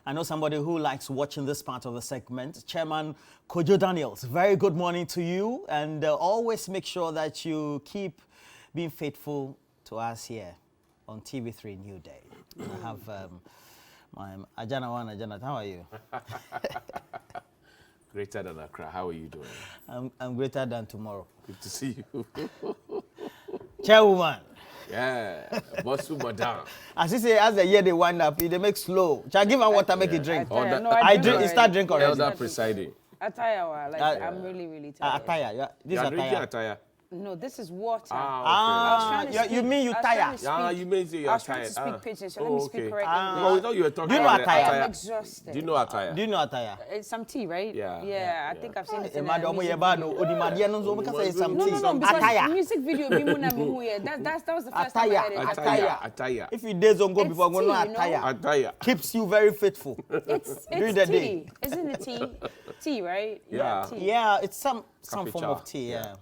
I know somebody who likes watching this part of the segment. Chairman Kojo Daniels, very good morning to you. And always make sure that you keep being faithful to us here on TV3Newday. I have my Ajana One. Ajana, how are you? Greater than Accra. How are you doing? I'm greater than tomorrow. Good to see you. Chairwoman. Yeah, boss madam. As you say, as the year they wind up, they make slow. Shall I give her water, make it drink? I drink. You start drink already. Elder presiding. Attire, like I'm really tired. Attire. This is drinking attire. No, this is water. You mean you tire? You mean you're tired. I was trying to speak pidgin, so let me speak correctly. No, we thought you were talking Do you know attire? I'm exhausted. Do you know attire? Do you know attire? It's some tea, right? Yeah. I think I've seen it in No, because music video, that was the first time I heard it. Attire. If you days don't go before, I'm going to attire. Attire. Keeps you very faithful. It's during the tea. day. Isn't it tea? Tea, right? Yeah. Tea. Yeah, it's some form of tea, yeah.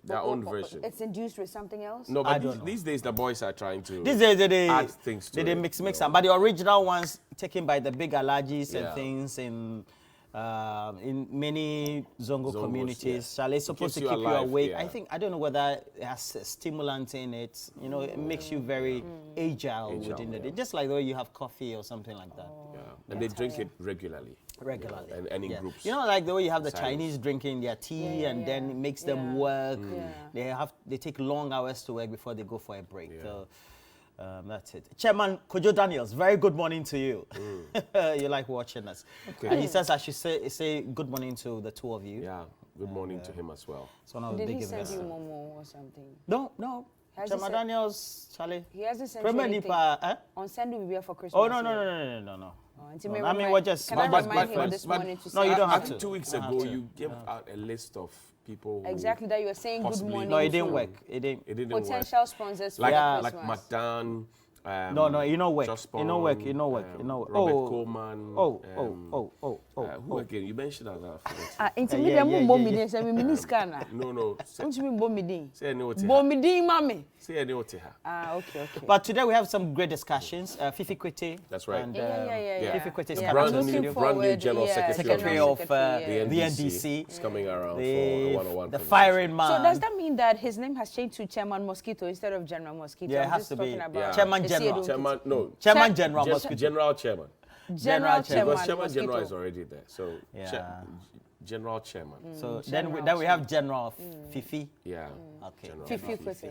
Their own version. It's induced with something else? No, but these days the boys are trying to add things to they mix them. But the original ones taken by the big allergies and things in many Zongo communities. So it's supposed to keep you awake. Yeah. I don't know whether it has a stimulant in it. You know, it makes you very agile within the day. Just like the way you have coffee or something like that. Yeah. And they drink it regularly. And in groups. You know, like the way you have the Chinese drinking their tea and then it makes them work. They take long hours to work before they go for a break. So that's it. Chairman Kojo Daniels, very good morning to you. You like watching us. Okay. And he says I should say good morning to the two of you. Yeah, good morning to him as well. It's one of the Did big he send you investors. Momo or something? No. Chairman Daniels, Charlie. He hasn't sent you anything. On Sunday we'll be here for Christmas. Oh, no. I mean, we're just... Can I remind him this morning to say... No, you don't have to. 2 weeks ago, you gave out a list of people exactly that you were saying good morning. No, it didn't work. It didn't work. Potential sponsors for like McDan. No, you know work. You know work. Robert Coleman. Who again? You mentioned that. Intermediate bomidin. Say me scanner. No. Say bomidin. Say any what? Bomidin, mommy. Say any what? Okay. But today we have some great discussions. Fifi Kwete. That's right. And, Fifi Kwete is brand new general secretary of the NDC. It's coming around for a one-on-one. The firing man. So does that mean that his name has changed to Chairman Mosquito instead of General Mosquito? Yeah, it has to be. Chairman General. Chairman General Mosquito. General Chairman. General Chairman. Because Chairman General is already there. So General Chairman. So then we have General Fifi. Yeah. Okay. Fifi.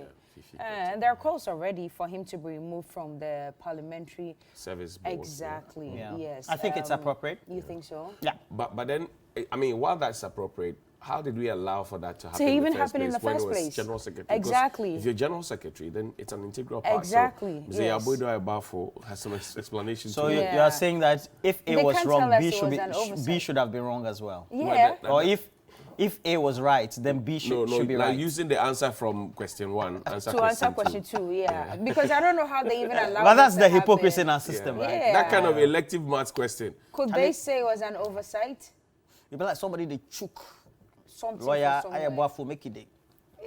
And there are calls already for him to be removed from the Parliamentary Service Board. Exactly. Yeah. Yes. I think it's appropriate. You think so? Yeah. But then, I mean, while that's appropriate, how did we allow for that to happen in the first place? General Secretary? Exactly. Because if you're General Secretary, then it's an integral part. Exactly. So yes. has some explanation. So you are saying that if A was wrong, B should have been wrong as well. Yeah. Or if A was right, then B should be right. Using the answer from question 1, answer question 2, yeah. Because I don't know how they even allow. But that's the hypocrisy in our system, right? Yeah. That kind of elective maths question. Could they say it was an oversight? You'd be like somebody they chook. Something lawyer, make it.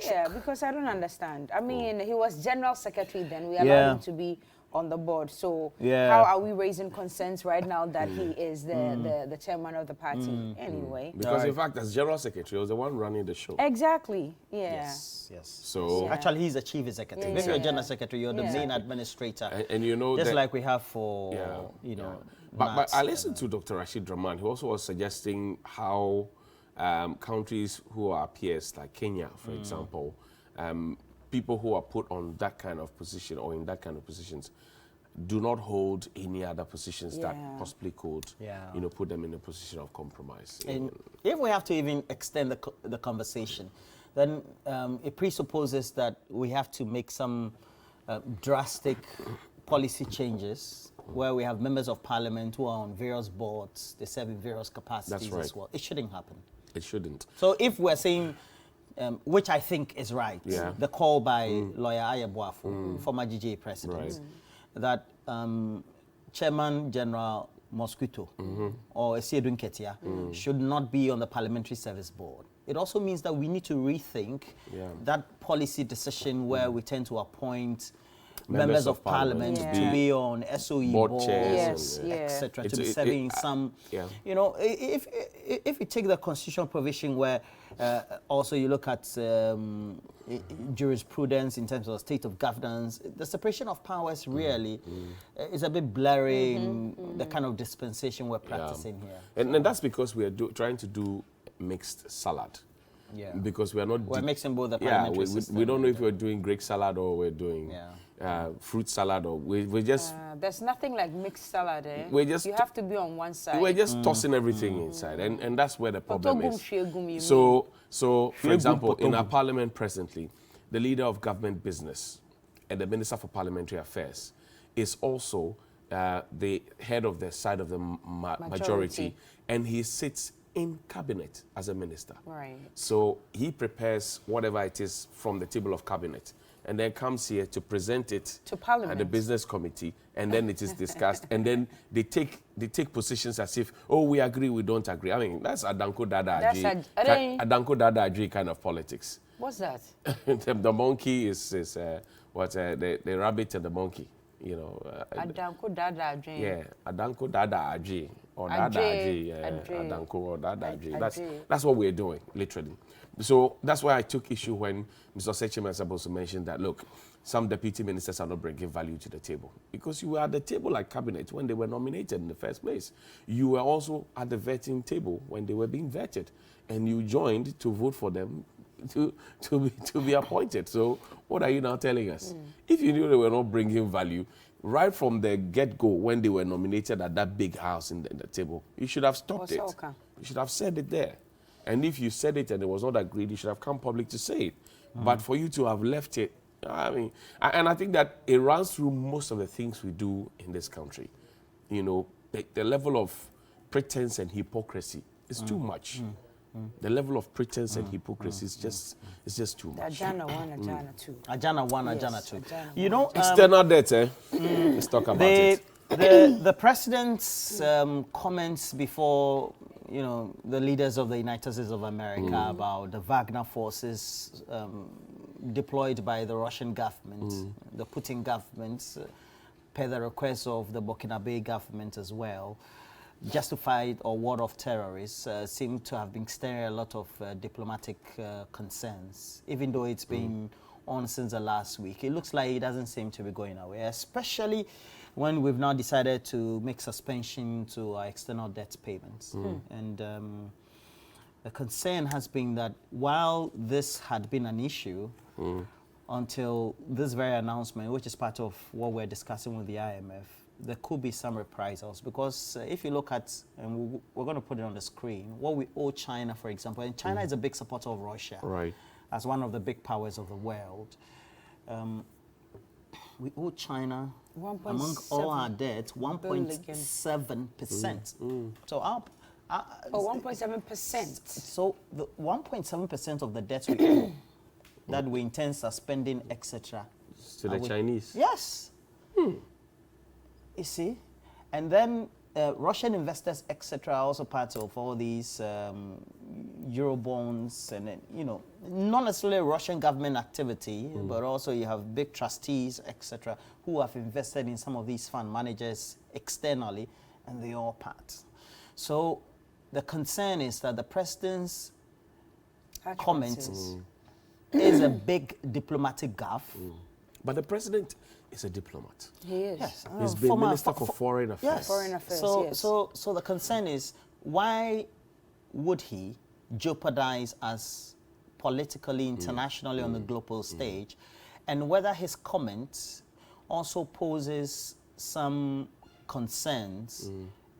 Yeah, because I don't understand. I mean, he was General Secretary then. We allowed him to be on the board. So how are we raising concerns right now that he is the chairman of the party anyway? Because in fact, as General Secretary, he was the one running the show. Exactly. Yeah. Yes. So actually, he's the chief executive. If you're a General Secretary, you're the main administrator. And you know just like we have for But I listened to Dr. Rashid Rahman. He also was suggesting how countries who are peers, like Kenya, for example, people who are put on that kind of position or in that kind of positions do not hold any other positions that possibly could, put them in a position of compromise. And if we have to even extend the conversation, then it presupposes that we have to make some drastic policy changes where we have members of parliament who are on various boards, they serve in various capacities as well. It shouldn't happen. It shouldn't. So if we're saying, which I think is right, the call by lawyer Ayeboafo, former GGA president, that Chairman General Mosquito or Esiedun Ketia should not be on the Parliamentary Service Board. It also means that we need to rethink that policy decision where we tend to appoint members of parliament to be on SOE boards, etc., to be serving some, you know, if you take the constitutional provision where also you look at jurisprudence in terms of state of governance, the separation of powers really is a bit blurry in the kind of dispensation we're practicing here. And that's because we are trying to do mixed salad. Yeah. Because we are not... We're mixing both the parliamentary system. We don't know if we're doing Greek salad or we're doing fruit salad or we just... there's nothing like mixed salad, eh? You have to be on one side. We're just tossing everything inside, and that's where the problem is. So for example, in our parliament presently, the leader of government business and the Minister for Parliamentary Affairs is also the head of the side of the majority, and he sits in cabinet as a minister. Right. So he prepares whatever it is from the table of cabinet and then comes here to present it to Parliament at the business committee, and then it is discussed, and then they take positions as if, oh, we agree, we don't agree. I mean, that's Adanko Dada Adanko Dada Aji kind of politics. What's that? The monkey is the rabbit and the monkey. You know, Adanko Dada Aji. Yeah, Adanko Dada Aji. Or Dada Aji, Adanko or Dada Aji. That's what we're doing, literally. So that's why I took issue when Mr. Sechem is supposed to mention that, look, some deputy ministers are not bringing value to the table. Because you were at the table at cabinet when they were nominated in the first place. You were also at the vetting table when they were being vetted. And you joined to vote for them to be appointed. So what are you now telling us? If you knew they were not bringing value, right from the get-go, when they were nominated at that big house in the table, you should have stopped it. You should have said it there. And if you said it and it was not agreed, you should have come public to say it. But for you to have left it, I mean, and I think that it runs through most of the things we do in this country. You know, the level of pretense and hypocrisy is too much. The level of pretense and hypocrisy is just too much. Ajana 1, Ajana 2. Ajana 1, Ajana 2. You know, external debt, eh? Let's talk about it. The president's comments before, you know, the leaders of the United States of America about the Wagner forces deployed by the Russian government, the Putin government, per the request of the Burkinabe government as well, justified or ward of terrorists, seem to have been stirring a lot of diplomatic concerns, even though it's been on since the last week. It looks like it doesn't seem to be going away, especially when we've now decided to make suspension to our external debt payments. And the concern has been that while this had been an issue until this very announcement, which is part of what we're discussing with the IMF, there could be some reprisals, because if you look at, and we're going to put it on the screen, what we owe China, for example, and China is a big supporter of Russia, as one of the big powers of the world. We owe China, among all our debt, 1.7%. So up. 1.7%. So the 1.7% of the debt we owe, that we intend suspending, etc. To the Chinese? Yes. You see? And then Russian investors, etc., are also part of all these Eurobonds and, you know, not necessarily Russian government activity, but also you have big trustees, etc., who have invested in some of these fund managers externally, and they all part. So the concern is that the president's comment is a big diplomatic gaffe. But the president is a diplomat. He is. Yes. He's been Minister for Foreign Affairs. Yes. Foreign Affairs, so the concern is, why would he jeopardize us politically, internationally, on the global stage, and whether his comments also poses some concerns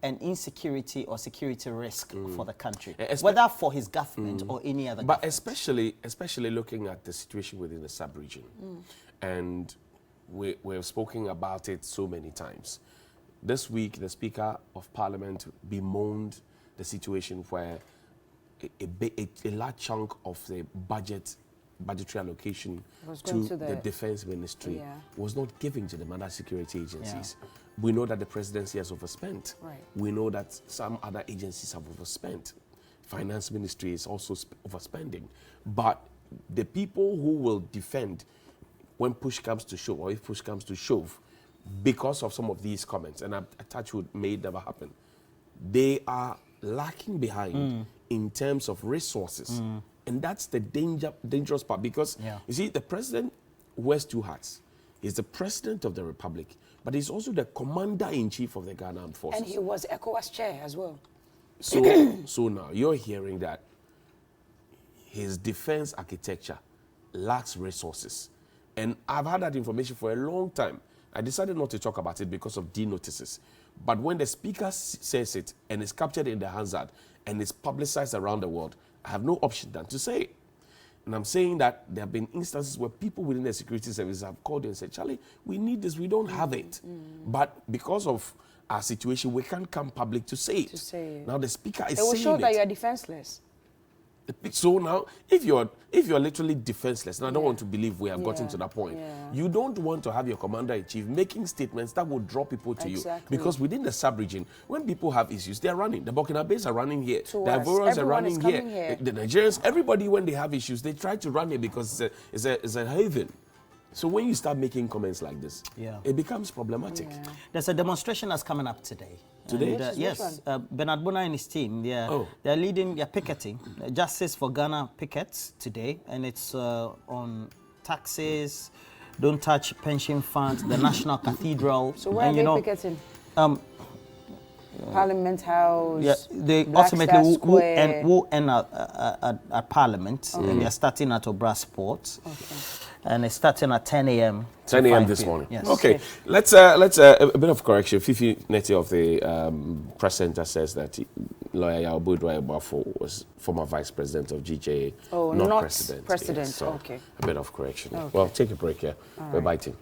and insecurity or security risk for the country, whether for his government or any other government. But especially looking at the situation within the sub-region. And we've spoken about it so many times. This week, the Speaker of Parliament bemoaned the situation where a large chunk of the budgetary allocation to the Defense Ministry was not given to the other security agencies. We know that the presidency has overspent. We know that some other agencies have overspent. Finance Ministry is also overspending. But the people who will defend when push comes to shove, or if push comes to shove, because of some of these comments, and I touch wood, may it never happen, they are lacking behind in terms of resources. And that's the dangerous part, because you see, the president wears two hats. He's the president of the republic, but he's also the commander-in-chief of the Ghana Armed Forces. And he was ECOWAS chair as well. So now you're hearing that his defense architecture lacks resources. And I've had that information for a long time. I decided not to talk about it because of D-notices. But when the speaker says it and it's captured in the Hansard and it's publicized around the world, I have no option than to say it. And I'm saying that there have been instances where people within the security services have called and said, Charlie, we need this, we don't have it. But because of our situation, we can't come public to say it. Now the speaker is saying it. It will show that you are defenseless. So now, if you're literally defenseless, and I don't want to believe we have gotten to that point, you don't want to have your commander-in-chief making statements that will draw people to you. Because within the sub-region, when people have issues, they're running. The Burkinabés are running here. The Ivorians are running here. The Nigerians, everybody, when they have issues, they try to run here because it's a haven. So when you start making comments like this, it becomes problematic. There's a demonstration that's coming up today. Today? Yes. Bernard Bona and his team, they're leading, they're picketing. Justice for Ghana pickets today, and it's on taxes, don't touch pension funds, the National Cathedral. So where are they picketing? Parliament House. Yeah, they ultimately will end at Parliament, and they're starting at Obra Sports. And it's starting at 10 a.m. 10 a.m. this morning. Yes. Okay, let's a bit of correction. Fifi Neti of the press center says that lawyer Yaobu Dwayebafo was former vice president of GJA, not president. President. Yes, so okay. A bit of correction. Okay. Well, take a break here. We're biting.